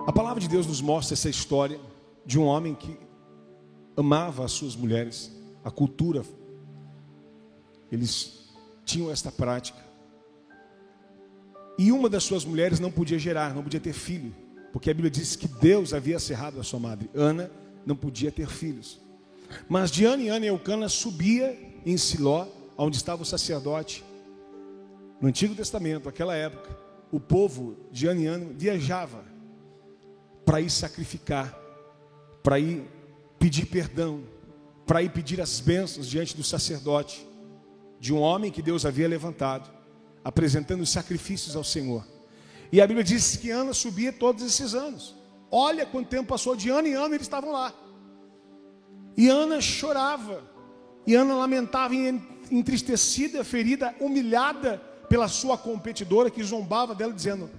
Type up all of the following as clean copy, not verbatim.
A palavra de Deus nos mostra essa história de um homem que amava as suas mulheres. A cultura, eles tinham esta prática. E uma das suas mulheres não podia gerar, não podia ter filho, porque a Bíblia diz que Deus havia cerrado a sua madre. Ana não podia ter filhos. Mas de ano em ano Eucana subia em Siló, onde estava o sacerdote. No Antigo Testamento, naquela época, o povo de ano em ano viajava para ir sacrificar, para ir pedir perdão, para ir pedir as bênçãos diante do sacerdote, de um homem que Deus havia levantado, apresentando os sacrifícios ao Senhor. E a Bíblia diz que Ana subia todos esses anos. Olha quanto tempo passou, de ano em ano eles estavam lá. E Ana chorava, e Ana lamentava, entristecida, ferida, humilhada pela sua competidora, que zombava dela, dizendo: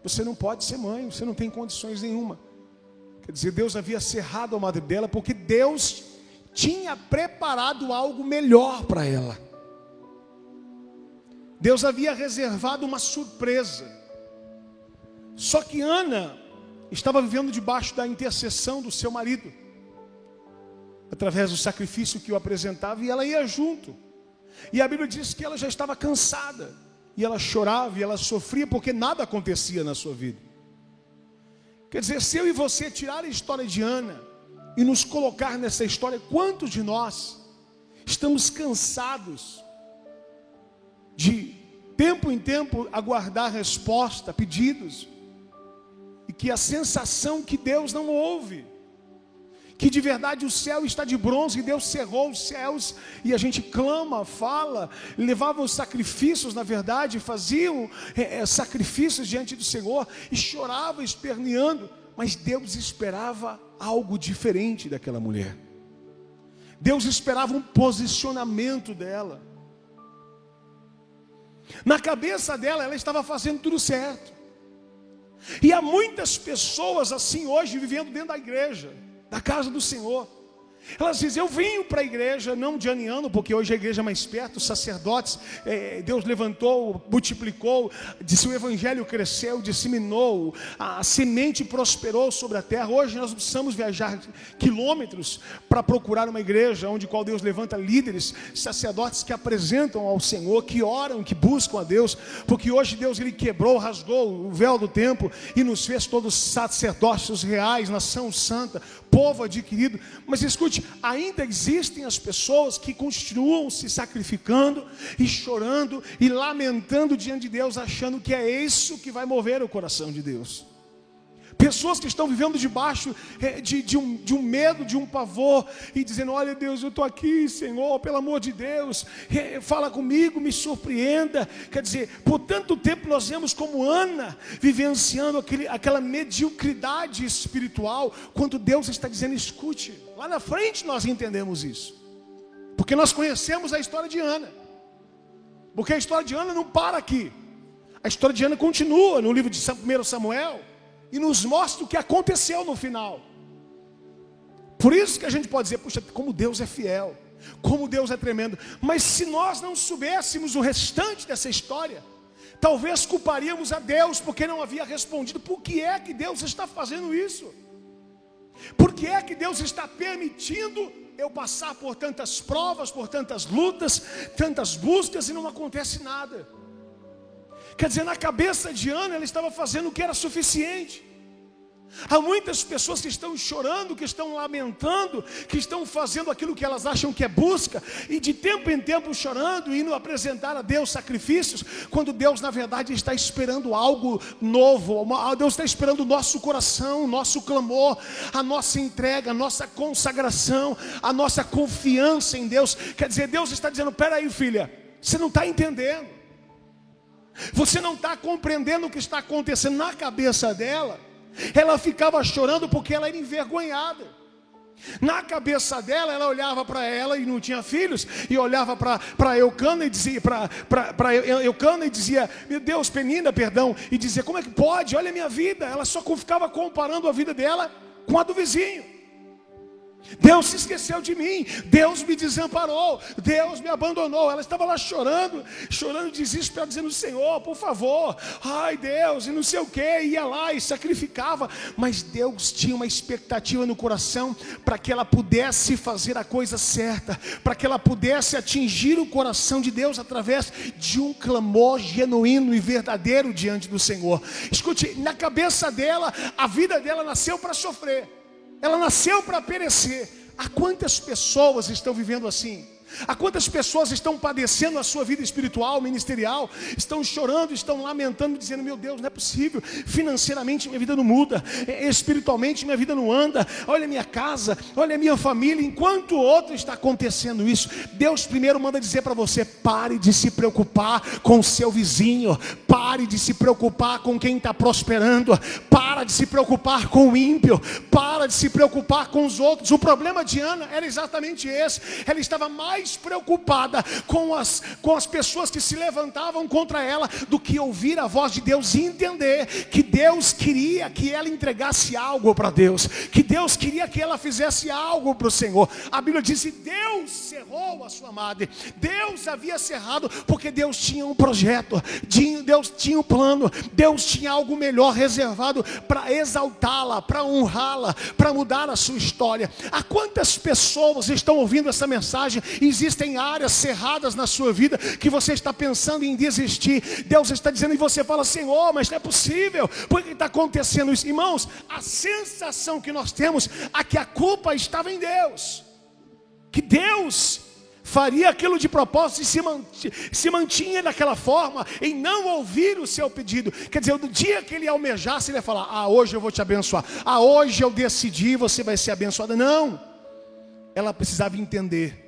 você não pode ser mãe, você não tem condições nenhuma. Quer dizer, Deus havia cerrado a madre dela, porque Deus tinha preparado algo melhor para ela. Deus havia reservado uma surpresa. Só que Ana estava vivendo debaixo da intercessão do seu marido, através do sacrifício que o apresentava, e ela ia junto. E a Bíblia diz que ela já estava cansada, e ela chorava, e ela sofria, porque nada acontecia na sua vida. Quer dizer, se eu e você tirar a história de Ana e nos colocar nessa história, quantos de nós estamos cansados de tempo em tempo aguardar resposta, pedidos, e que a sensação que Deus não ouve, que de verdade o céu está de bronze e Deus cerrou os céus, e a gente clama, fala, levava os sacrifícios, na verdade, faziam sacrifícios diante do Senhor, e chorava esperneando, mas Deus esperava algo diferente daquela mulher. Deus esperava um posicionamento dela. Na cabeça dela, ela estava fazendo tudo certo. E há muitas pessoas assim hoje, vivendo dentro da igreja, da casa do Senhor. Elas dizem: eu vim para a igreja, não de ano em ano, porque hoje a igreja é mais perto, os sacerdotes, Deus levantou, multiplicou, disse, o evangelho cresceu, disseminou, a semente prosperou sobre a terra. Hoje nós não precisamos viajar quilômetros para procurar uma igreja, onde qual Deus levanta líderes, sacerdotes que apresentam ao Senhor, que oram, que buscam a Deus, porque hoje Deus ele quebrou, rasgou o véu do templo e nos fez todos sacerdócios reais, nação santa, povo adquirido. Mas escute, ainda existem as pessoas que continuam se sacrificando e chorando e lamentando diante de Deus, achando que é isso que vai mover o coração de Deus. Pessoas que estão vivendo debaixo de um medo, de um pavor, e dizendo: olha Deus, eu estou aqui, Senhor, pelo amor de Deus, fala comigo, me surpreenda. Quer dizer, por tanto tempo nós vemos como Ana vivenciando aquela mediocridade espiritual, quando Deus está dizendo: escute, lá na frente nós entendemos isso, porque nós conhecemos a história de Ana, porque a história de Ana não para aqui, a história de Ana continua no livro de 1 Samuel, e nos mostra o que aconteceu no final. Por isso que a gente pode dizer: puxa, como Deus é fiel, como Deus é tremendo. Mas se nós não soubéssemos o restante dessa história, talvez culparíamos a Deus porque não havia respondido. Por que é que Deus está fazendo isso? Por que é que Deus está permitindo eu passar por tantas provas, por tantas lutas, tantas buscas, e não acontece nada? Quer dizer, na cabeça de Ana, ela estava fazendo o que era suficiente. Há muitas pessoas que estão chorando, que estão lamentando, que estão fazendo aquilo que elas acham que é busca, e de tempo em tempo chorando, indo apresentar a Deus sacrifícios, quando Deus na verdade está esperando algo novo. Deus está esperando o nosso coração, o nosso clamor, a nossa entrega, a nossa consagração, a nossa confiança em Deus. Quer dizer, Deus está dizendo: peraí, filha, você não está entendendo, você não está compreendendo o que está acontecendo. Na cabeça dela, ela ficava chorando porque ela era envergonhada. Na cabeça dela, ela olhava para ela e não tinha filhos, e olhava para Eucana e dizia, Eucana e dizia: meu Deus, Penina, perdão, e dizia: como é que pode? Olha a minha vida. Ela só ficava comparando a vida dela com a do vizinho. Deus se esqueceu de mim, Deus me desamparou, Deus me abandonou. Ela estava lá chorando desesperada, dizendo: Senhor, por favor, ai Deus, e não sei o que, ia lá e sacrificava. Mas Deus tinha uma expectativa no coração para que ela pudesse fazer a coisa certa, para que ela pudesse atingir o coração de Deus através de um clamor genuíno e verdadeiro diante do Senhor. Escute, na cabeça dela, a vida dela nasceu para sofrer. Ela nasceu para perecer. Há quantas pessoas estão vivendo assim? Há quantas pessoas estão padecendo a sua vida espiritual, ministerial, estão chorando, estão lamentando, dizendo: meu Deus, não é possível, financeiramente minha vida não muda, espiritualmente minha vida não anda, olha a minha casa, olha a minha família. Enquanto o outro está acontecendo isso, Deus primeiro manda dizer para você: pare de se preocupar com o seu vizinho, pare de se preocupar com quem está prosperando, para de se preocupar com o ímpio, para de se preocupar com os outros. O problema de Ana era exatamente esse. Ela estava mais preocupada com as pessoas que se levantavam contra ela do que ouvir a voz de Deus e entender que Deus queria que ela entregasse algo para Deus, que Deus queria que ela fizesse algo para o Senhor. A Bíblia diz que Deus cerrou a sua madre. Deus havia cerrado porque Deus tinha um projeto, Deus tinha um plano, Deus tinha algo melhor reservado para exaltá-la, para honrá-la, para mudar a sua história. Há quantas pessoas estão ouvindo essa mensagem e existem áreas cerradas na sua vida que você está pensando em desistir? Deus está dizendo, e você fala: Senhor, mas não é possível, por que está acontecendo isso? Irmãos, a sensação que nós temos é que a culpa estava em Deus, que Deus faria aquilo de propósito e se mantinha daquela forma em não ouvir o seu pedido. Quer dizer, no dia que ele almejasse, ele ia falar: ah, hoje eu vou te abençoar, ah, hoje eu decidi, você vai ser abençoada. Não, ela precisava entender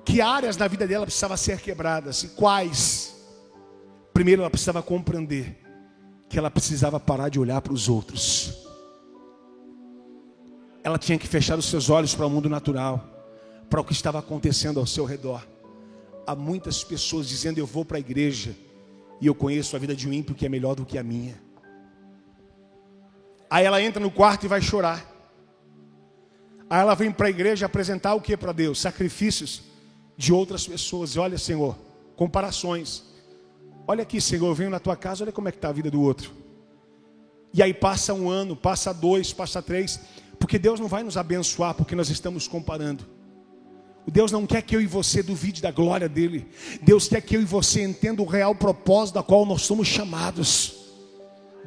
que áreas da vida dela precisavam ser quebradas. E quais? Primeiro, ela precisava compreender que ela precisava parar de olhar para os outros. Ela tinha que fechar os seus olhos para o mundo natural, para o que estava acontecendo ao seu redor. Há muitas pessoas dizendo: eu vou para a igreja e eu conheço a vida de um ímpio que é melhor do que a minha. Aí ela entra no quarto e vai chorar. Aí ela vem para a igreja apresentar o que para Deus? Sacrifícios de outras pessoas. E olha, Senhor, comparações. Olha aqui, Senhor, eu venho na tua casa, olha como é que está a vida do outro. E aí passa um ano, passa 2, passa 3, porque Deus não vai nos abençoar porque nós estamos comparando. Deus não quer que eu e você duvide da glória dele. Deus quer que eu e você entenda o real propósito da qual nós somos chamados.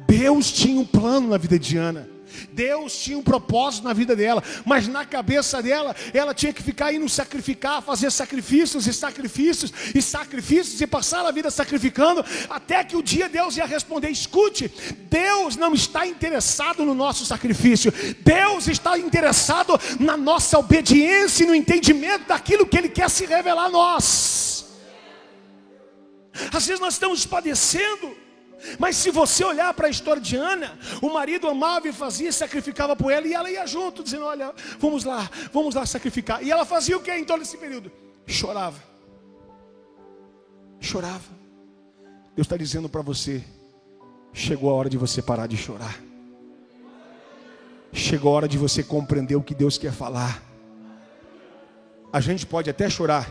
Deus tinha um plano na vida de Ana. Deus tinha um propósito na vida dela, mas na cabeça dela, ela tinha que ficar indo sacrificar, fazer sacrifícios e sacrifícios e sacrifícios, e passar a vida sacrificando, até que o dia Deus ia responder: escute, Deus não está interessado no nosso sacrifício, Deus está interessado na nossa obediência e no entendimento daquilo que Ele quer se revelar a nós. Às vezes nós estamos padecendo, mas se você olhar para a história de Ana, o marido amava e fazia, sacrificava por ela, e ela ia junto, dizendo: olha, vamos lá sacrificar. E ela fazia o que em todo esse período? Chorava. Deus está dizendo para você: chegou a hora de você parar de chorar. Chegou a hora de você compreender o que Deus quer falar. A gente pode até chorar,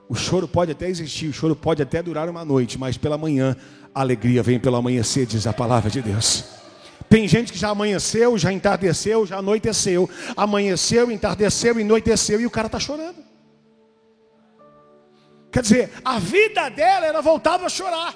o choro pode até existir, o choro pode até durar uma noite, mas pela manhã a alegria vem pelo amanhecer, diz a palavra de Deus. Tem gente que já amanheceu, já entardeceu, já anoiteceu, amanheceu, entardeceu e anoiteceu, e o cara está chorando. Quer dizer, a vida dela era voltada a chorar,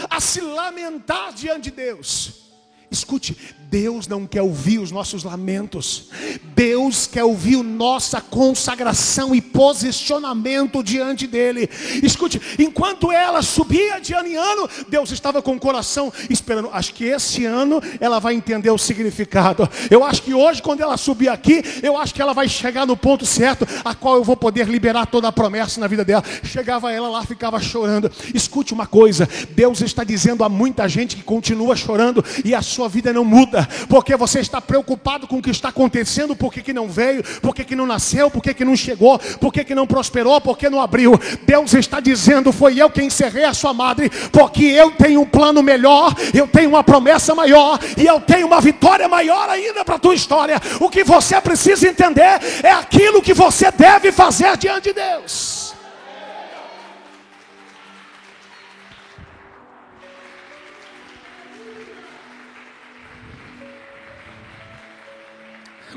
a se lamentar diante de Deus. Escute, Deus não quer ouvir os nossos lamentos. Deus quer ouvir nossa consagração e posicionamento diante dEle. Escute, enquanto ela subia de ano em ano, Deus estava com o coração esperando. Acho que esse ano ela vai entender o significado. Eu acho que hoje, quando ela subir aqui, eu acho que ela vai chegar no ponto certo, a qual eu vou poder liberar toda a promessa na vida dela. Chegava ela lá, ficava chorando. Escute uma coisa, Deus está dizendo a muita gente que continua chorando e a sua vida não muda. vida, porque você está preocupado com o que está acontecendo, por que não veio, por que não nasceu, por que não chegou, por que não prosperou, por que não abriu. Deus está dizendo: foi eu quem encerrei a sua madre, porque eu tenho um plano melhor, eu tenho uma promessa maior, e eu tenho uma vitória maior ainda para a tua história. O que você precisa entender é aquilo que você deve fazer diante de Deus.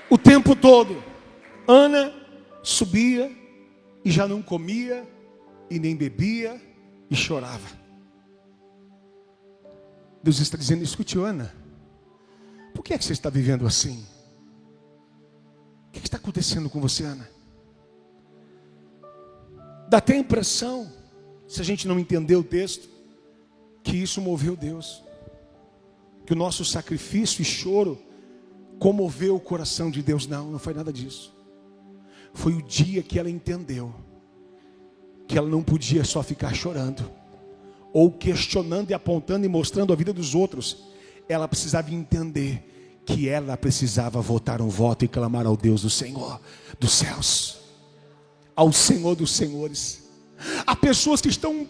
O tempo todo, Ana subia e já não comia e nem bebia e chorava. Deus está dizendo: escute, Ana, por que é que você está vivendo assim? O que está acontecendo com você, Ana? Dá até a impressão, se a gente não entender o texto, que isso moveu Deus, que o nosso sacrifício e choro comoveu o coração de Deus. Não foi nada disso. Foi o dia que ela entendeu que ela não podia só ficar chorando, ou questionando e apontando e mostrando a vida dos outros. Ela precisava entender que ela precisava votar um voto e clamar ao Deus do Senhor dos céus, ao Senhor dos senhores. Há pessoas que estão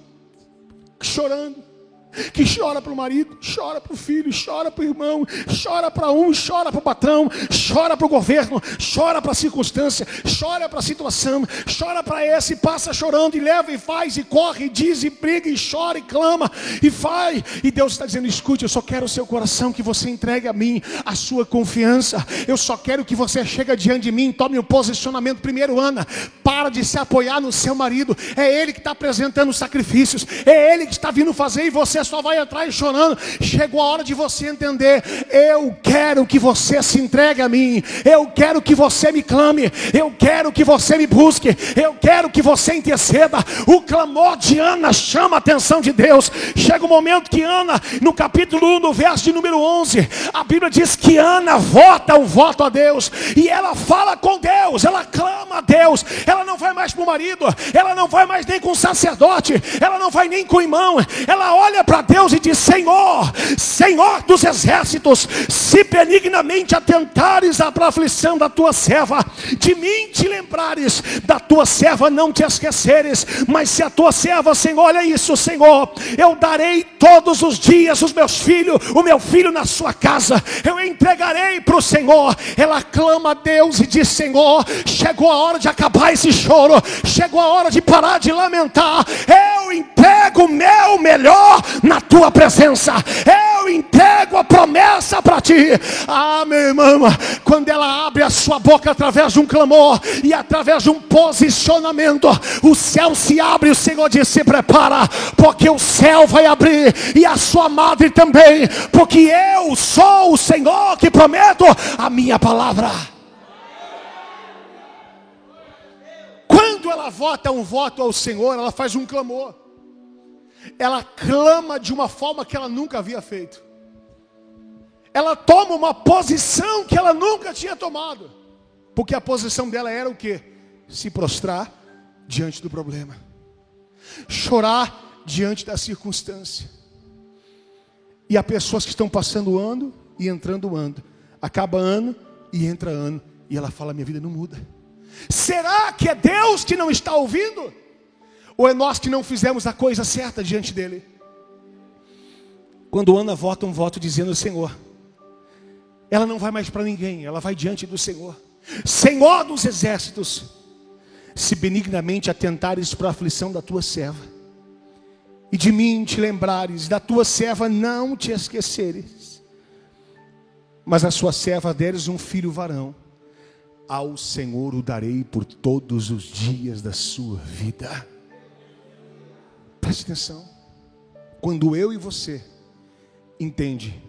chorando, que chora para o marido, chora para o filho, chora para o irmão, chora para um, chora para o patrão, chora para o governo, chora para a circunstância, chora para a situação, chora para esse, passa chorando e leva e faz e corre e diz e briga e chora e clama e faz. E Deus está dizendo: escute, eu só quero o seu coração, que você entregue a mim a sua confiança. Eu só quero que você chegue diante de mim, tome um posicionamento. Primeiro, Ana, para de se apoiar no seu marido. É ele que está apresentando os sacrifícios, é ele que está vindo fazer, e você só vai atrás chorando. Chegou a hora de você entender: eu quero que você se entregue a mim, eu quero que você me clame, eu quero que você me busque, eu quero que você interceda. O clamor de Ana chama a atenção de Deus. Chega o momento que Ana, no capítulo 1, no verso de número 11, a Bíblia diz que Ana vota um voto a Deus, e ela fala com Deus, ela clama a Deus. Ela não vai mais para o marido, ela não vai mais nem com o sacerdote, ela não vai nem com o irmão. Ela olha para Deus e diz: Senhor, Senhor dos exércitos, se benignamente atentares à aflição da tua serva, de mim te lembrares, da tua serva não te esqueceres. Mas se a tua serva, Senhor, olha isso, Senhor, eu darei todos os dias os meus filhos, o meu filho na sua casa, eu entregarei para o Senhor. Ela clama a Deus e diz: Senhor, chegou a hora de acabar esse choro, chegou a hora de parar de lamentar. Eu entrego o meu melhor na tua presença, eu entrego a promessa para ti. Ah, meu irmão, quando ela abre a sua boca através de um clamor e através de um posicionamento, o céu se abre. O Senhor diz: se prepara, porque o céu vai abrir, e a sua madre também, porque eu sou o Senhor que prometo a minha palavra. Quando ela vota um voto ao Senhor, ela faz um clamor. Ela clama de uma forma que ela nunca havia feito. Ela toma uma posição que ela nunca tinha tomado. Porque a posição dela era o quê? Se prostrar diante do problema, chorar diante da circunstância. E há pessoas que estão passando ano e entrando ano, acaba ano e entra ano, e ela fala: minha vida não muda. Será que é Deus que não está ouvindo? Ou é nós que não fizemos a coisa certa diante dele? Quando Ana vota um voto dizendo: Senhor, ela não vai mais para ninguém, ela vai diante do Senhor. Senhor dos exércitos, se benignamente atentares para a aflição da tua serva, e de mim te lembrares, da tua serva não te esqueceres, mas a sua serva deres um filho varão, ao Senhor o darei por todos os dias da sua vida. Preste atenção. Quando eu e você entende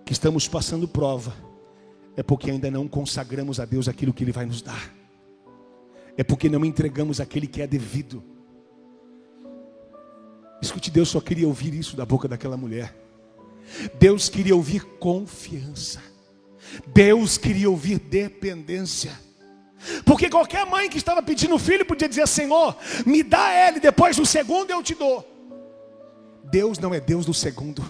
que estamos passando prova, é porque ainda não consagramos a Deus aquilo que Ele vai nos dar. É porque não entregamos aquele que é devido. Escute, Deus só queria ouvir isso da boca daquela mulher. Deus queria ouvir confiança. Deus queria ouvir dependência. Porque qualquer mãe que estava pedindo filho podia dizer: Senhor, me dá ele, depois do segundo eu te dou. Deus não é Deus do segundo.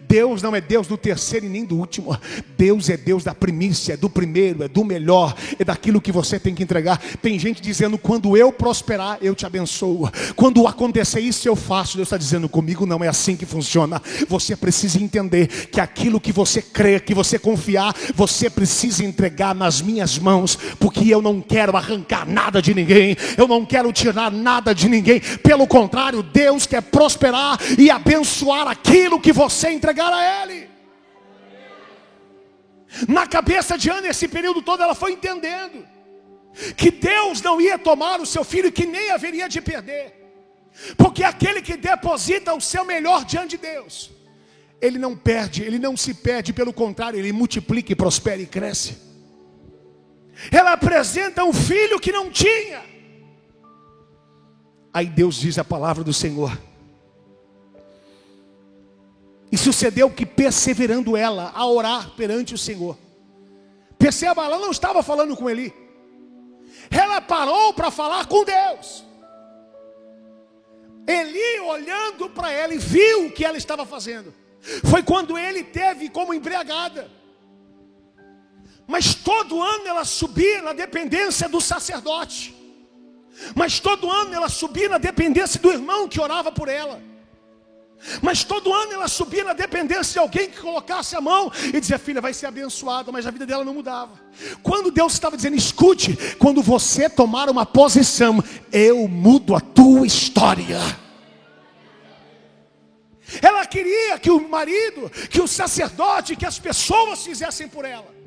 Deus não é Deus do terceiro e nem do último. Deus é Deus da primícia, é do primeiro, é do melhor, é daquilo que você tem que entregar. Tem gente dizendo: quando eu prosperar, eu te abençoo. Quando acontecer isso, eu faço. Deus está dizendo: comigo não é assim que funciona. Você precisa entender que aquilo que você crê, que você confiar, você precisa entregar nas minhas mãos. Porque eu não quero arrancar nada de ninguém, eu não quero tirar nada de ninguém. Pelo contrário, Deus quer prosperar e abençoar aquilo que você entregar a Ele. Na cabeça de Ana, esse período todo, ela foi entendendo que Deus não ia tomar o seu filho, que nem haveria de perder. Porque aquele que deposita o seu melhor diante de Deus, ele não perde, ele não se perde, pelo contrário, ele multiplica e prospera e cresce. Ela apresenta um filho que não tinha. Aí Deus diz a palavra do Senhor: e sucedeu que, perseverando ela a orar perante o Senhor. Perceba, ela não estava falando com Eli. Ela parou para falar com Deus. Eli, olhando para ela, e viu o que ela estava fazendo. Foi quando ele teve como embriagada. Mas todo ano ela subia na dependência do sacerdote. Mas todo ano ela subia na dependência do irmão que orava por ela. Mas todo ano ela subia na dependência de alguém que colocasse a mão e dizia: filha, vai ser abençoada. Mas a vida dela não mudava. Quando Deus estava dizendo: escute, quando você tomar uma posição, eu mudo a tua história. Ela queria que o marido, que o sacerdote, que as pessoas fizessem por ela.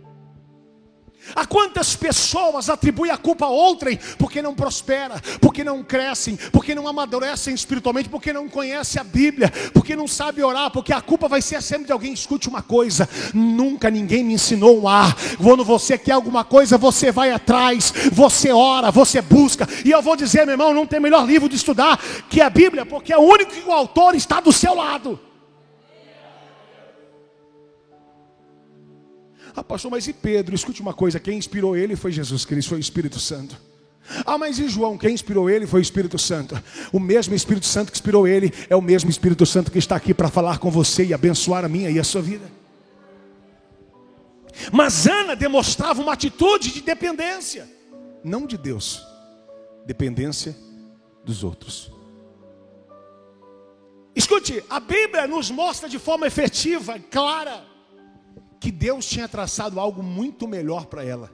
A quantas pessoas atribuem a culpa a outrem porque não prospera, porque não crescem, porque não amadurecem espiritualmente, porque não conhecem a Bíblia, porque não sabem orar, porque a culpa vai ser sempre de alguém. Escute uma coisa: nunca ninguém me ensinou a orar. Quando você quer alguma coisa, você vai atrás, você ora, você busca. E eu vou dizer, meu irmão, não tem melhor livro de estudar que a Bíblia, porque é o único que o autor está do seu lado. Ah, pastor, mas e Pedro? Escute uma coisa: quem inspirou ele foi Jesus Cristo, foi o Espírito Santo. Ah, mas e João? Quem inspirou ele foi o Espírito Santo. O mesmo Espírito Santo que inspirou ele é o mesmo Espírito Santo que está aqui para falar com você e abençoar a minha e a sua vida. Mas Ana demonstrava uma atitude de dependência, não de Deus, dependência dos outros. Escute, a Bíblia nos mostra de forma efetiva, clara, que Deus tinha traçado algo muito melhor para ela.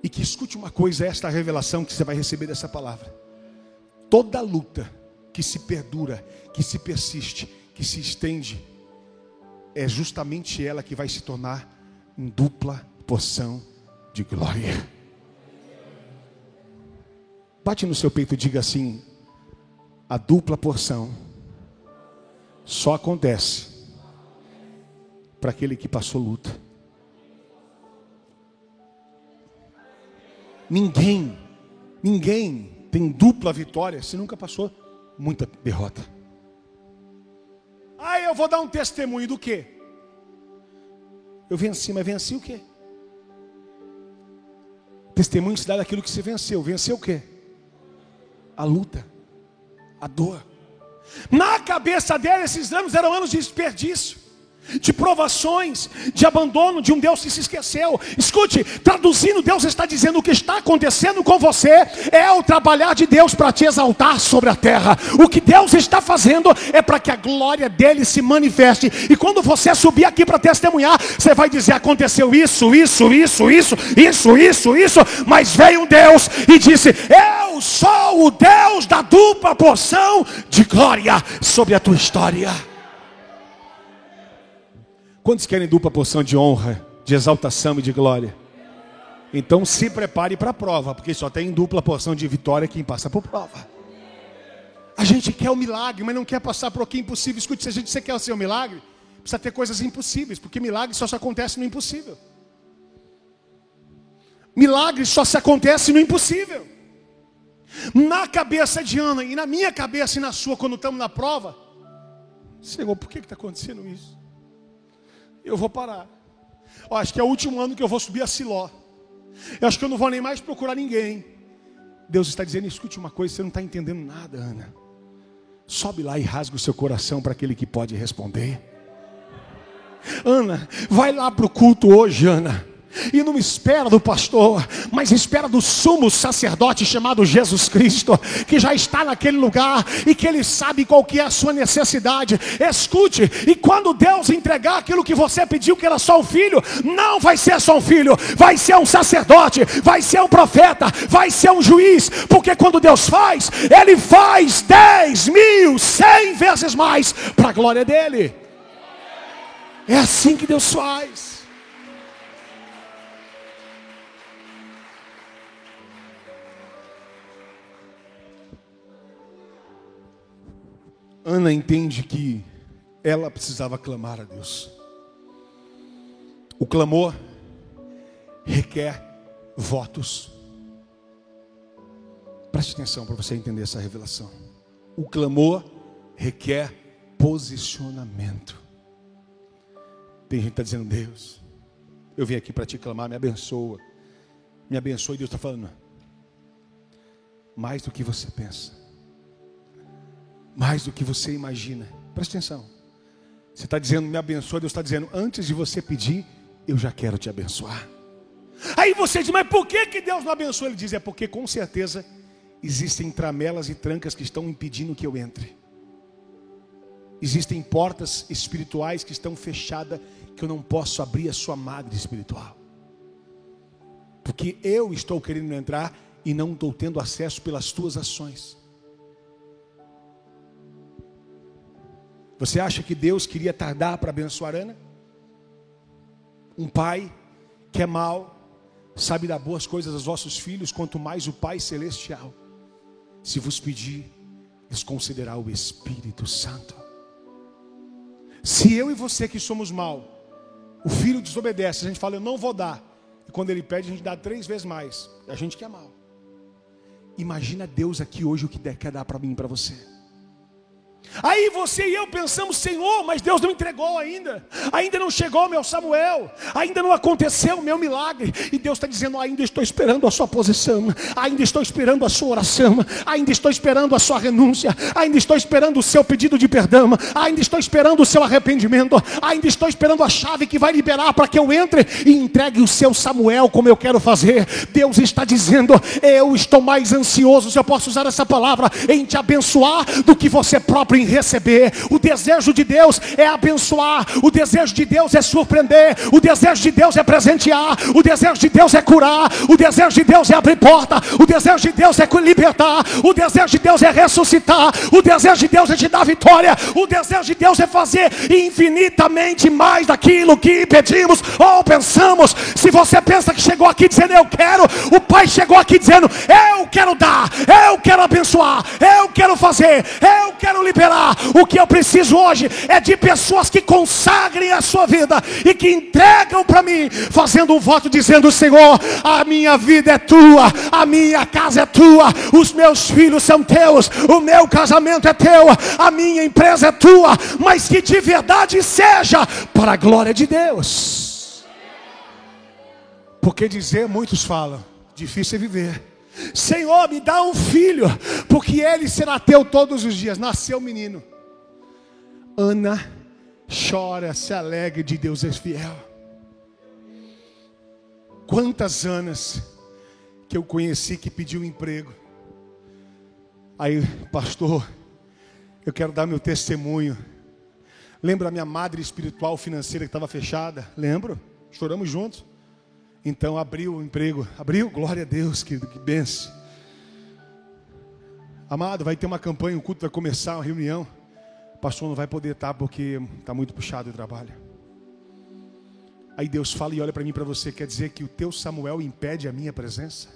E que, escute uma coisa, esta revelação que você vai receber dessa palavra: toda luta que se perdura, que se persiste, que se estende, é justamente ela que vai se tornar em dupla porção de glória. Bate no seu peito e diga assim: a dupla porção só acontece para aquele que passou luta. Ninguém tem dupla vitória se nunca passou muita derrota. Ah, eu vou dar um testemunho do quê? Eu venci, mas venci o quê? Testemunho se dá daquilo que você venceu. Venceu o quê? A luta, a dor. Na cabeça dela, esses anos eram anos de desperdício, de provações, de abandono de um Deus que se esqueceu. Escute, traduzindo, Deus está dizendo: o que está acontecendo com você é o trabalhar de Deus para te exaltar sobre a terra. O que Deus está fazendo é para que a glória dele se manifeste. E quando você subir aqui para testemunhar, você vai dizer: aconteceu isso, mas veio um Deus e disse: eu sou o Deus da dupla porção de glória sobre a tua história. Quantos querem dupla porção de honra, de exaltação e de glória? Então se prepare para a prova, porque só tem dupla porção de vitória quem passa por prova. A gente quer o milagre, mas não quer passar por o que é impossível. Escute, se você quer o seu milagre, precisa ter coisas impossíveis, porque milagre só se acontece no impossível. Milagre só se acontece no impossível. Na cabeça de Ana e na minha cabeça e na sua, quando estamos na prova: Senhor, por que está acontecendo isso? Eu vou parar. Eu acho que é o último ano que eu vou subir a Siló. Eu acho que eu não vou nem mais procurar ninguém. Deus está dizendo: escute uma coisa, você não está entendendo nada, Ana. Sobe lá e rasga o seu coração para aquele que pode responder. Ana, vai lá para o culto hoje, Ana. E não espera do pastor, mas espera do sumo sacerdote chamado Jesus Cristo, que já está naquele lugar e que ele sabe qual que é a sua necessidade. Escute, e quando Deus entregar aquilo que você pediu, que era só um filho, não vai ser só um filho, vai ser um sacerdote, vai ser um profeta, vai ser um juiz, porque quando Deus faz, Ele faz 10, 1000, 100 vezes mais para a glória dEle. É assim que Deus faz. Ana entende que ela precisava clamar a Deus. O clamor requer votos. Preste atenção para você entender essa revelação. O clamor requer posicionamento. Tem gente que está dizendo: Deus, eu vim aqui para te clamar, me abençoa. Me abençoa, e Deus está falando: mais do que você pensa. Mais do que você imagina. Presta atenção. Você está dizendo: me abençoa. Deus está dizendo: antes de você pedir, eu já quero te abençoar. Aí você diz: mas por que Deus não abençoa? Ele diz: é porque com certeza existem tramelas e trancas que estão impedindo que eu entre. Existem portas espirituais que estão fechadas, que eu não posso abrir a sua madre espiritual. Porque eu estou querendo entrar e não estou tendo acesso pelas tuas ações. Você acha que Deus queria tardar para abençoar Ana? Um pai que é mau, sabe dar boas coisas aos vossos filhos, quanto mais o Pai Celestial, se vos pedir, lhes concederá o Espírito Santo. Se eu e você que somos mau, o filho desobedece, a gente fala: eu não vou dar. E quando ele pede, a gente dá 3 vezes mais. A gente que é mau. Imagina Deus aqui hoje o que quer dar para mim e para você. Aí você e eu pensamos: Senhor, mas Deus não entregou ainda. Ainda não chegou o meu Samuel. Ainda não aconteceu o meu milagre. E Deus está dizendo: ainda estou esperando a sua posição. Ainda estou esperando a sua oração. Ainda estou esperando a sua renúncia. Ainda estou esperando o seu pedido de perdão. Ainda estou esperando o seu arrependimento. Ainda estou esperando a chave que vai liberar para que eu entre e entregue o seu Samuel como eu quero fazer. Deus está dizendo: eu estou mais ansioso, se eu posso usar essa palavra, em te abençoar do que você próprio em receber. O desejo de Deus é abençoar. O desejo de Deus é surpreender. O desejo de Deus é presentear. O desejo de Deus é curar. O desejo de Deus é abrir porta. O desejo de Deus é libertar. O desejo de Deus é ressuscitar. O desejo de Deus é te dar vitória. O desejo de Deus é fazer infinitamente mais daquilo que pedimos ou pensamos. Se você pensa que chegou aqui dizendo: eu quero, o Pai chegou aqui dizendo: eu quero dar, eu quero abençoar, eu quero fazer, eu quero liberar. O que eu preciso hoje é de pessoas que consagrem a sua vida e que entregam para mim, fazendo um voto dizendo: Senhor, a minha vida é tua, a minha casa é tua, os meus filhos são teus, o meu casamento é teu, a minha empresa é tua, mas que de verdade seja para a glória de Deus. Porque dizer, muitos falam, difícil é viver. Senhor, me dá um filho, porque ele será teu todos os dias. Nasceu o menino. Ana chora, se alegra de Deus é fiel. Quantas Anas que eu conheci que pediu emprego. Aí, pastor, eu quero dar meu testemunho. Lembra a minha madre espiritual financeira que estava fechada? Lembro? Choramos juntos. Então abriu o emprego. Abriu? Glória a Deus, querido, que benção. Amado, vai ter uma campanha, um culto vai começar, uma reunião. O pastor não vai poder estar porque está muito puxado o trabalho. Aí Deus fala e olha para mim e para você: quer dizer que o teu Samuel impede a minha presença?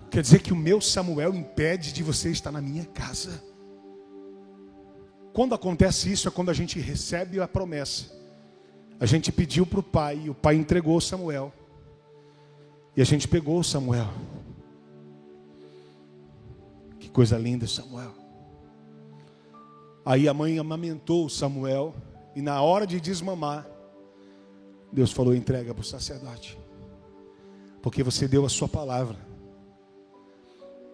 Quer dizer que o meu Samuel impede de você estar na minha casa? Quando acontece isso é quando a gente recebe a promessa. A gente pediu para o pai e o pai entregou Samuel. E a gente pegou Samuel. Que coisa linda, Samuel. Aí a mãe amamentou Samuel. E na hora de desmamar, Deus falou: entrega para o sacerdote. Porque você deu a sua palavra.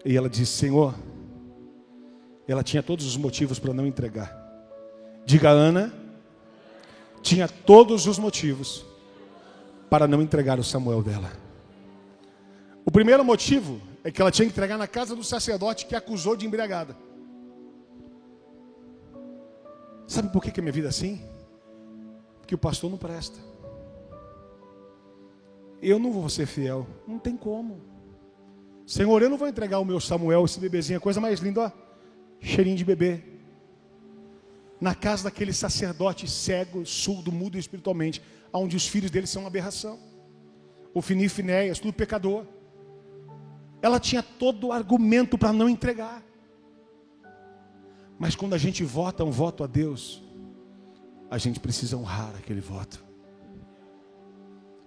E ela disse: Senhor. Ela tinha todos os motivos para não entregar. Diga: Ana tinha todos os motivos para não entregar o Samuel dela. O primeiro motivo é que ela tinha que entregar na casa do sacerdote que a acusou de embriagada. Sabe por que a minha vida é assim? Porque o pastor não presta. Eu não vou ser fiel. Não tem como. Senhor, eu não vou entregar o meu Samuel, esse bebezinho, a coisa mais linda, ó, cheirinho de bebê, na casa daquele sacerdote cego, surdo, mudo espiritualmente, onde os filhos dele são uma aberração. Ofni e Finéias, tudo pecador. Ela tinha todo o argumento para não entregar. Mas quando a gente vota um voto a Deus, a gente precisa honrar aquele voto.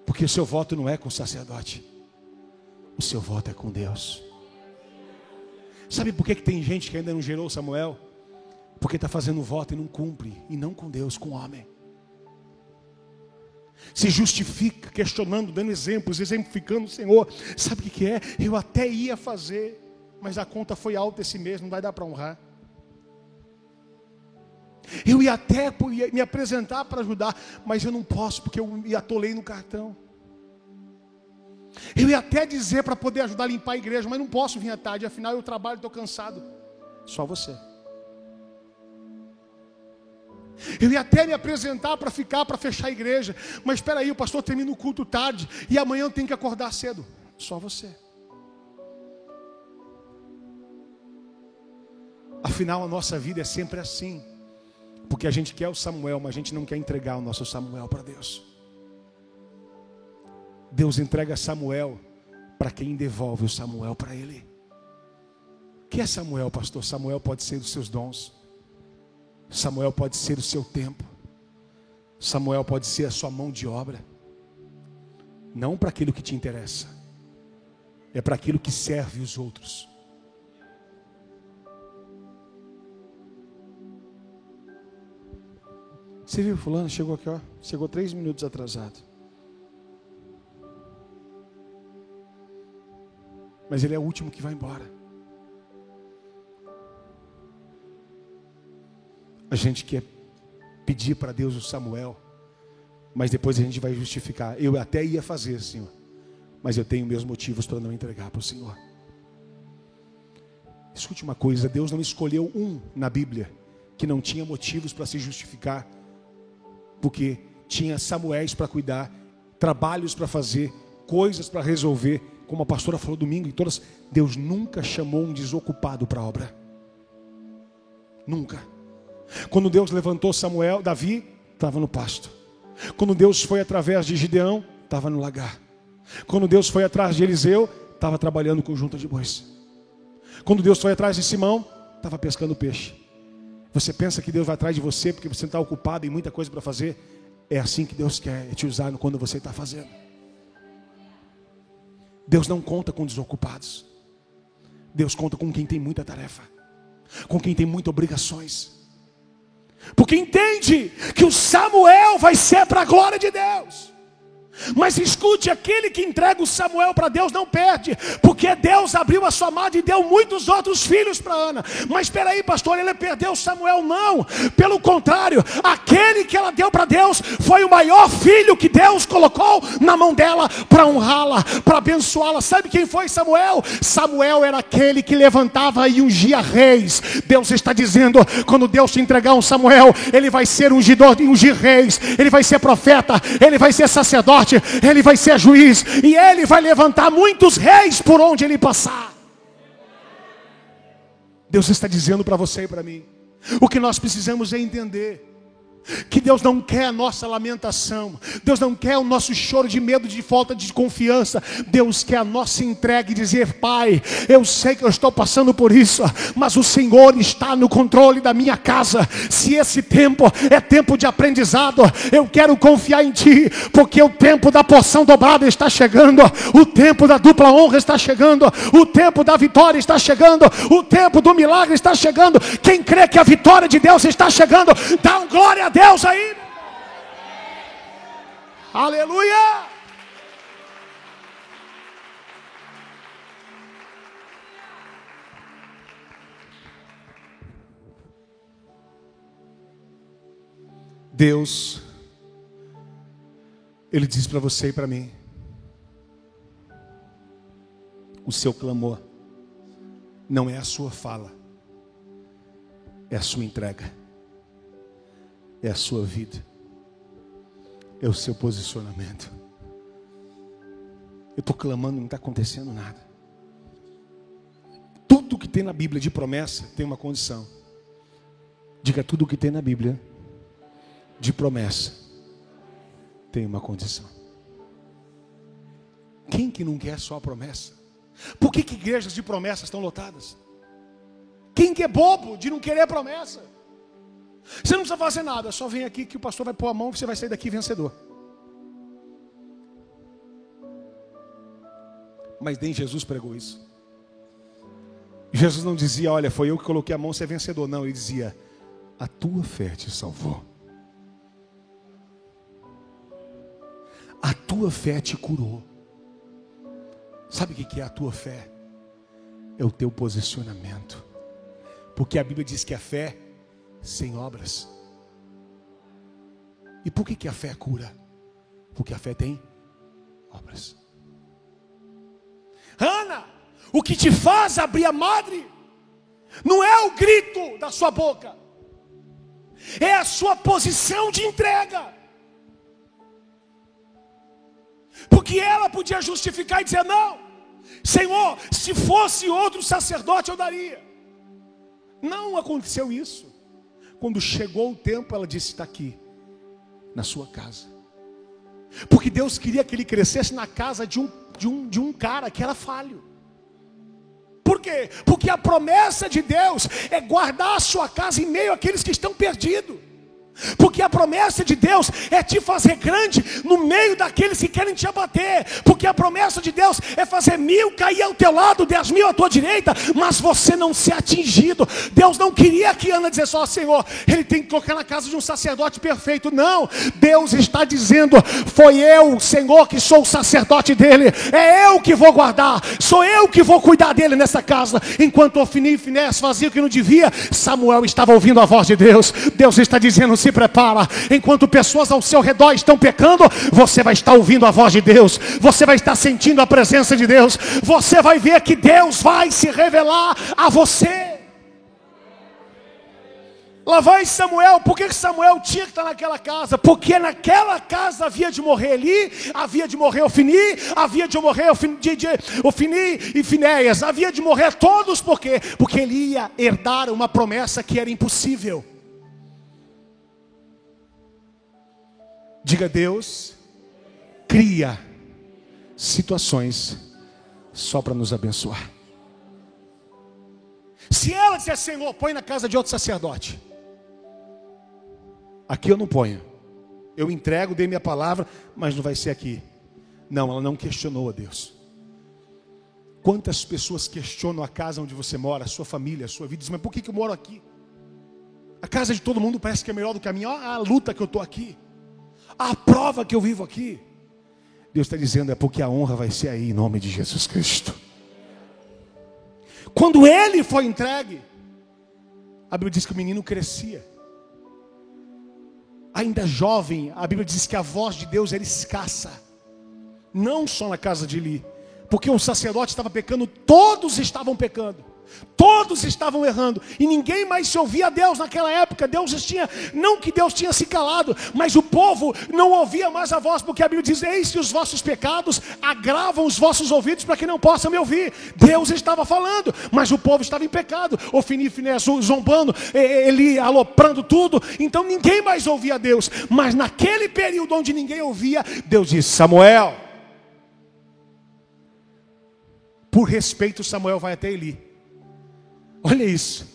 Porque o seu voto não é com o sacerdote. O seu voto é com Deus. Sabe por que tem gente que ainda não gerou Samuel? Porque está fazendo voto e não cumpre. E não com Deus, com o homem. Se justifica, questionando, dando exemplos, exemplificando. Senhor, sabe o que é? Eu até ia fazer, mas a conta foi alta esse mês, não vai dar para honrar. Eu ia até me apresentar para ajudar, mas eu não posso, porque eu me atolei no cartão. Eu ia até dizer para poder ajudar a limpar a igreja, mas não posso vir à tarde, afinal eu trabalho e estou cansado. Só você. Eu ia até me apresentar para fechar a igreja, mas espera aí, o pastor termina o culto tarde e amanhã eu tenho que acordar cedo. Só você. Afinal, a nossa vida é sempre assim. Porque a gente quer o Samuel, mas a gente não quer entregar o nosso Samuel para Deus. Deus entrega Samuel para quem devolve o Samuel para ele. O que é Samuel, pastor? Samuel pode ser os seus dons. Samuel pode ser o seu tempo. Samuel pode ser a sua mão de obra. Não para aquilo que te interessa. É para aquilo que serve os outros. Você viu, fulano chegou aqui, ó. Chegou 3 minutos atrasado. Mas ele é o último que vai embora. A gente quer pedir para Deus o Samuel, mas depois a gente vai justificar. Eu até ia fazer, Senhor, mas eu tenho meus motivos para não entregar para o Senhor. Escute uma coisa, Deus não escolheu um na Bíblia que não tinha motivos para se justificar, porque tinha Samuéis para cuidar, trabalhos para fazer, coisas para resolver, como a pastora falou domingo, e todas. Deus nunca chamou um desocupado para a obra. Nunca. Quando Deus levantou Davi, estava no pasto. Quando Deus foi através de Gideão, estava no lagar. Quando Deus foi atrás de Eliseu, estava trabalhando com junta de bois. Quando Deus foi atrás de Simão, estava pescando peixe. Você pensa que Deus vai atrás de você porque você está ocupado e muita coisa para fazer? É assim que Deus quer te usar quando você está fazendo. Deus não conta com desocupados. Deus conta com quem tem muita tarefa, com quem tem muitas obrigações. Porque entende que o Samuel vai ser para a glória de Deus. Mas escute, aquele que entrega o Samuel para Deus não perde, porque Deus abriu a sua mão e deu muitos outros filhos para Ana. Mas espera aí, pastor, ele perdeu o Samuel? Não, pelo contrário, aquele que ela deu para Deus foi o maior filho que Deus colocou na mão dela para honrá-la, para abençoá-la. Sabe quem foi Samuel? Samuel era aquele que levantava e ungia reis. Deus está dizendo, quando Deus te entregar um Samuel, ele vai ser ungidor de ungir reis, ele vai ser profeta, ele vai ser sacerdote, ele vai ser juiz, e ele vai levantar muitos reis por onde ele passar. Deus está dizendo para você e para mim, o que nós precisamos é entender que Deus não quer a nossa lamentação, Deus não quer o nosso choro de medo, de falta de confiança. Deus quer a nossa entrega e dizer, Pai, eu sei que eu estou passando por isso, mas o Senhor está no controle da minha casa. Se esse tempo é tempo de aprendizado, eu quero confiar em Ti, porque o tempo da porção dobrada está chegando, o tempo da dupla honra está chegando, o tempo da vitória está chegando, o tempo do milagre está chegando. Quem crê que a vitória de Deus está chegando, dá um glória a Deus aí. Aleluia. Deus Ele diz para você e para mim: o seu clamor não é a sua fala, é a sua entrega, é a sua vida, é o seu posicionamento. Eu estou clamando e não está acontecendo nada. Tudo que tem na Bíblia de promessa tem uma condição. Diga: tudo que tem na Bíblia de promessa tem uma condição. Quem que não quer só a promessa? Por que igrejas de promessas estão lotadas? Quem que é bobo de não querer a promessa? Você não precisa fazer nada, só vem aqui que o pastor vai pôr a mão e você vai sair daqui vencedor. Mas nem Jesus pregou isso. Jesus não dizia: olha, foi eu que coloquei a mão, você é vencedor. Não, ele dizia: a tua fé te salvou. A tua fé te curou. Sabe o que é a tua fé? É o teu posicionamento. Porque a Bíblia diz que a fé sem obras. E por que a fé cura? Porque a fé tem obras. Ana, o que te faz abrir a madre não é o grito da sua boca, é a sua posição de entrega. Porque ela podia justificar e dizer: não, Senhor, se fosse outro sacerdote eu daria. Não aconteceu isso. Quando chegou o tempo, ela disse: está aqui, na sua casa. Porque Deus queria que ele crescesse na casa de um cara que era falho. Por quê? Porque a promessa de Deus é guardar a sua casa em meio àqueles que estão perdidos. Porque a promessa de Deus é te fazer grande no meio daqueles que querem te abater. Porque a promessa de Deus é fazer 1000 cair ao teu lado, 10.000 à tua direita, mas você não ser atingido. Deus não queria que Ana dissesse: ó, Senhor, ele tem que colocar na casa de um sacerdote perfeito. Não, Deus está dizendo: foi eu, Senhor, que sou o sacerdote dele. É eu que vou guardar, sou eu que vou cuidar dele nessa casa. Enquanto Ofni e Finéias faziam o que não devia, Samuel estava ouvindo a voz de Deus. Deus está dizendo: se prepara, enquanto pessoas ao seu redor estão pecando, você vai estar ouvindo a voz de Deus, você vai estar sentindo a presença de Deus, você vai ver que Deus vai se revelar a você. Lá vai Samuel. Por que Samuel tinha que estar naquela casa? Porque naquela casa havia de morrer Eli, havia de morrer Ofni, havia de morrer Ofni e Finéias, havia de morrer todos. Por quê? Porque ele ia herdar uma promessa que era impossível. Diga: Deus cria situações só para nos abençoar. Se ela disser: Senhor, põe na casa de outro sacerdote, aqui eu não ponho, eu entrego, dei minha palavra, mas não vai ser aqui. Não, ela não questionou a Deus. Quantas pessoas questionam a casa onde você mora, a sua família, a sua vida, dizem: mas por que eu moro aqui? A casa de todo mundo parece que é melhor do que a minha. Olha a luta que eu estou aqui, a prova que eu vivo aqui. Deus está dizendo: é porque a honra vai ser aí, em nome de Jesus Cristo. Quando ele foi entregue, a Bíblia diz que o menino crescia. Ainda jovem, a Bíblia diz que a voz de Deus era escassa. Não só na casa de Eli, porque o sacerdote estava pecando, todos estavam pecando. Todos estavam errando e ninguém mais se ouvia a Deus naquela época. Não que Deus tinha se calado, mas o povo não ouvia mais a voz, porque a Bíblia diz: eis que os vossos pecados agravam os vossos ouvidos para que não possam me ouvir. Deus estava falando, mas o povo estava em pecado. Ofni e Finéias zombando, Eli aloprando tudo. Então ninguém mais ouvia a Deus. Mas naquele período onde ninguém ouvia, Deus disse: Samuel. Por respeito, Samuel vai até Eli. Olha isso.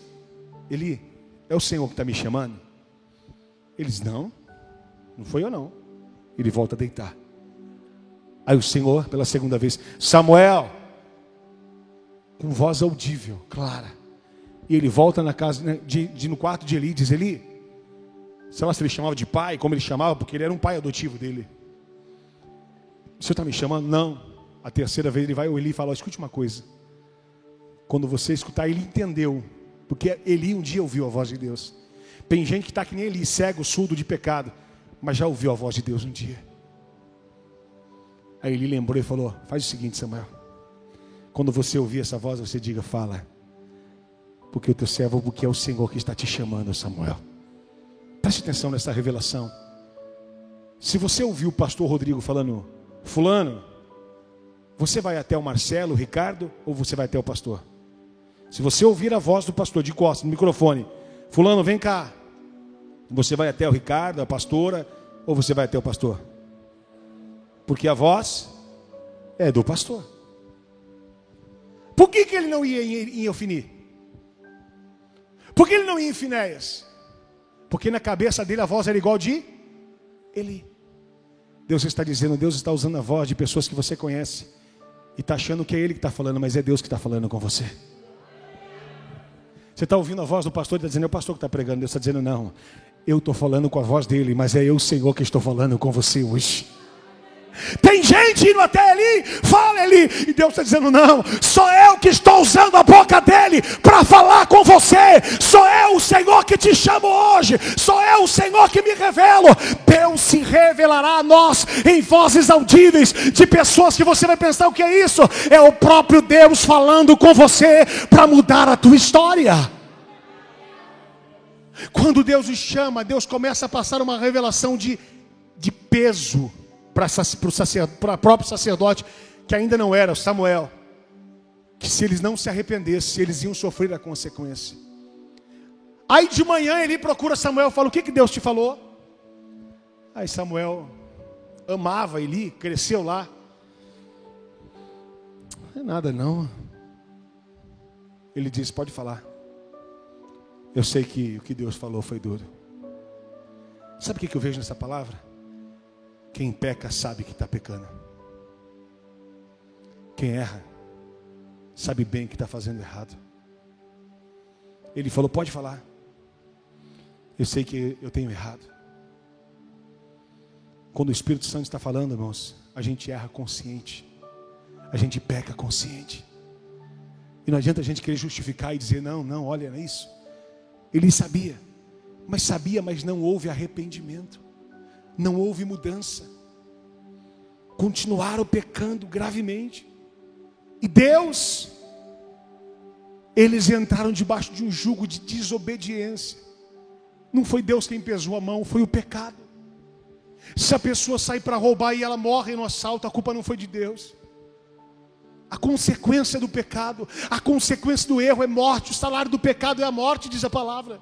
Eli, é o Senhor que está me chamando? Ele diz: não foi eu não. Ele volta a deitar. Aí o Senhor, pela segunda vez: Samuel. Com voz audível, clara. E ele volta na casa, no quarto de Eli, diz: Eli. Sei lá se ele chamava de pai, como ele chamava, porque ele era um pai adotivo dele. O Senhor está me chamando? Não. A terceira vez ele vai, o Eli fala: escute uma coisa. Quando você escutar, ele entendeu. Porque Eli um dia ouviu a voz de Deus. Tem gente que está que nem Eli, cego, surdo de pecado, mas já ouviu a voz de Deus um dia. Aí Eli lembrou e falou: faz o seguinte, Samuel, quando você ouvir essa voz, você diga: fala, porque o teu servo, porque é o Senhor que está te chamando, Samuel. Preste atenção nessa revelação. Se você ouviu o pastor Rodrigo falando: fulano, você vai até o Marcelo, o Ricardo, ou você vai até o pastor? Se você ouvir a voz do pastor de costas no microfone: fulano, vem cá, você vai até o Ricardo, a pastora, ou você vai até o pastor? Porque a voz é do pastor. Por que ele não ia em Ofni? Por que ele não ia em Finéias? Porque na cabeça dele a voz era igual de Eli. Deus está dizendo, Deus está usando a voz de pessoas que você conhece e está achando que é Ele que está falando, mas é Deus que está falando com você. Você está ouvindo a voz do pastor e está dizendo: é o pastor que está pregando. Deus está dizendo: não, eu estou falando com a voz dele, mas é eu, o Senhor, que estou falando com você hoje. Tem gente indo até Eli, fala Eli, e Deus está dizendo: não, sou eu que estou usando a boca dele para falar com você. Sou eu o Senhor que te chamo hoje, sou eu o Senhor que me revelo. Deus se revelará a nós em vozes audíveis de pessoas que você vai pensar: o que é isso? É o próprio Deus falando com você para mudar a tua história. Quando Deus o chama, Deus começa a passar uma revelação de peso para o próprio sacerdote, que ainda não era Samuel, que se eles não se arrependessem, eles iam sofrer a consequência. Aí de manhã ele procura Samuel e fala: o que Deus te falou? Aí Samuel amava Eli, cresceu lá. Não é nada não. Ele disse: pode falar. Eu sei que o que Deus falou foi duro. Sabe o que eu vejo nessa palavra? Quem peca sabe que está pecando. Quem erra sabe bem que está fazendo errado. Ele falou: pode falar. Eu sei que eu tenho errado. Quando o Espírito Santo está falando, irmãos, a gente erra consciente. A gente peca consciente. E não adianta a gente querer justificar e dizer: não, olha, não é isso. Ele sabia, mas não houve arrependimento. Não houve mudança. Continuaram pecando gravemente. E Deus, eles entraram debaixo de um jugo de desobediência. Não foi Deus quem pesou a mão, foi o pecado. Se a pessoa sai para roubar e ela morre no assalto, a culpa não foi de Deus. A consequência do pecado, a consequência do erro é morte. O salário do pecado é a morte, diz a palavra.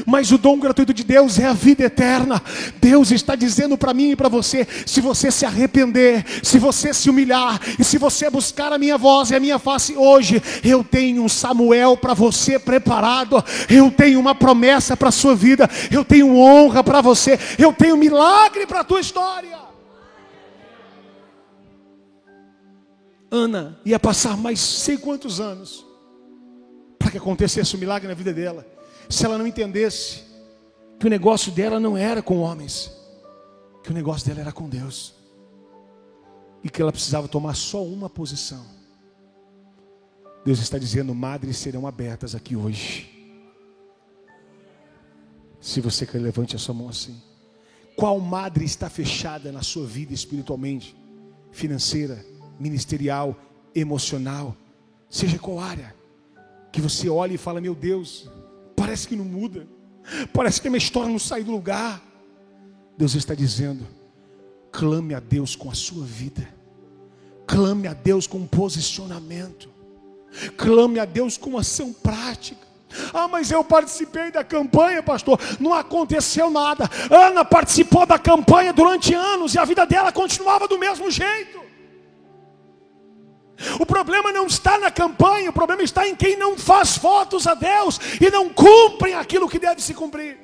Mas o dom gratuito de Deus é a vida eterna. Deus está dizendo para mim e para você: se você se arrepender, se você se humilhar, e se você buscar a minha voz e a minha face hoje, eu tenho um Samuel para você preparado. Eu tenho uma promessa para a sua vida. Eu tenho honra para você. Eu tenho milagre para a tua história. Ana ia passar mais sei quantos anos para que acontecesse um milagre na vida dela, se ela não entendesse que o negócio dela não era com homens, que o negócio dela era com Deus, e que ela precisava tomar só uma posição. Deus está dizendo: madres serão abertas aqui hoje. Se você quer, levante a sua mão assim. Qual madre está fechada na sua vida espiritualmente, financeira, ministerial, emocional, seja qual área, que você olha e fala: meu Deus, parece que não muda, parece que a minha história não sai do lugar. Deus está dizendo: clame a Deus com a sua vida, clame a Deus com posicionamento, clame a Deus com ação prática. Ah, mas eu participei da campanha, pastor. Não aconteceu nada. Ana participou da campanha durante anos e a vida dela continuava do mesmo jeito. O problema não está na campanha, o problema está em quem não faz votos a Deus e não cumprem aquilo que deve se cumprir.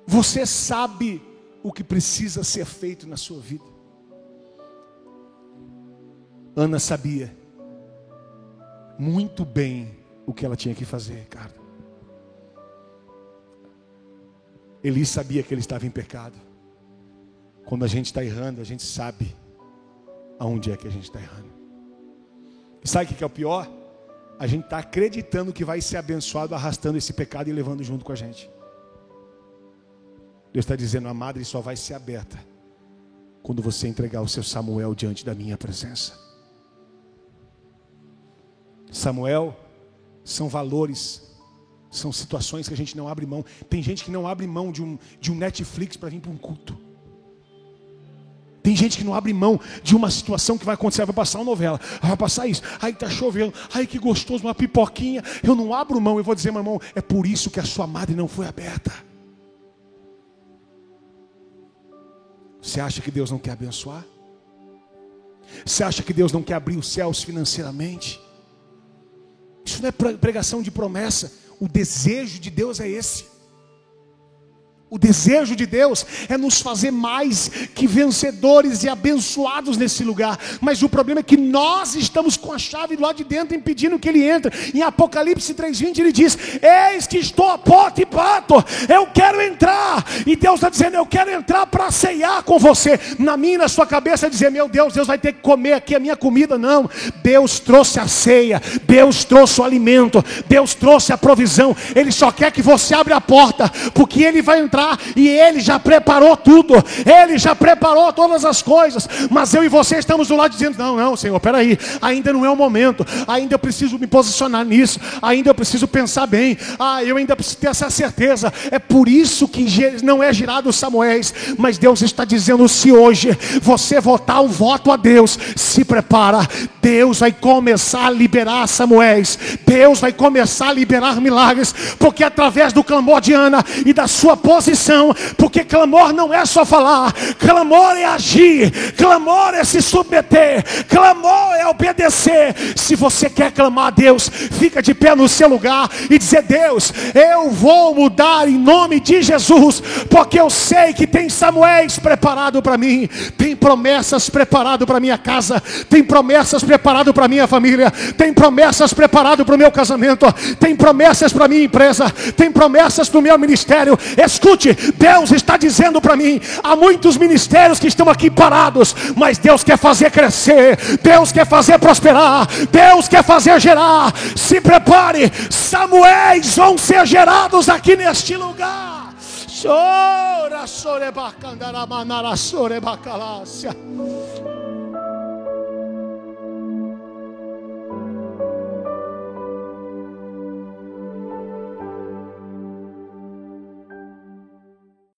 Você sabe o que precisa ser feito na sua vida. Ana sabia muito bem o que ela tinha que fazer, Ricardo. Eli sabia que ele estava em pecado. Quando a gente está errando, a gente sabe aonde é que a gente está errando. E sabe o que é o pior? A gente está acreditando que vai ser abençoado, arrastando esse pecado e levando junto com a gente. Deus está dizendo: a madre só vai ser aberta quando você entregar o seu Samuel diante da minha presença. Samuel são valores, são situações que a gente não abre mão. Tem gente que não abre mão de um Netflix para vir para um culto. Tem gente que não abre mão de uma situação que vai acontecer. Vai passar uma novela, vai passar isso. Aí está chovendo, ai que gostoso, uma pipoquinha. Eu não abro mão, eu vou dizer, meu irmão, é por isso que a sua madre não foi aberta. Você acha que Deus não quer abençoar? Você acha que Deus não quer abrir os céus financeiramente? Isso não é pregação de promessa. O desejo de Deus é esse. O desejo de Deus é nos fazer mais que vencedores e abençoados nesse lugar. Mas o problema é que nós estamos com a chave lá de dentro impedindo que ele entre. Em Apocalipse 3:20 ele diz: eis que estou à porta e bato, eu quero entrar. E Deus está dizendo: eu quero entrar para ceiar com você. Na minha e na sua cabeça dizer: meu Deus vai ter que comer aqui a minha comida. Não, Deus trouxe a ceia, Deus trouxe o alimento, Deus trouxe a provisão. Ele só quer que você abra a porta, porque ele vai entrar e ele já preparou tudo, ele já preparou todas as coisas. Mas eu e você estamos do lado dizendo: não Senhor, peraí, ainda não é o momento, ainda eu preciso me posicionar nisso, ainda eu preciso pensar bem, eu ainda preciso ter essa certeza. É por isso que não é girado os Samuéis. Mas Deus está dizendo: se hoje você votar um voto a Deus, se prepara, Deus vai começar a liberar Samuéis, Deus vai começar a liberar milagres, porque através do clamor de Ana e da sua posição, porque clamor não é só falar, clamor é agir, clamor é se submeter, clamor é obedecer. Se você quer clamar a Deus, fica de pé no seu lugar e dizer: Deus, eu vou mudar em nome de Jesus, porque eu sei que tem Samuéis preparado para mim, tem promessas preparado para minha casa, tem promessas preparado para minha família, tem promessas preparado para o meu casamento, tem promessas para minha empresa, tem promessas para o meu ministério. Escute, Deus está dizendo para mim: há muitos ministérios que estão aqui parados, mas Deus quer fazer crescer, Deus quer fazer prosperar, Deus quer fazer gerar. Se prepare, Samuéis vão ser gerados aqui neste lugar. Chora,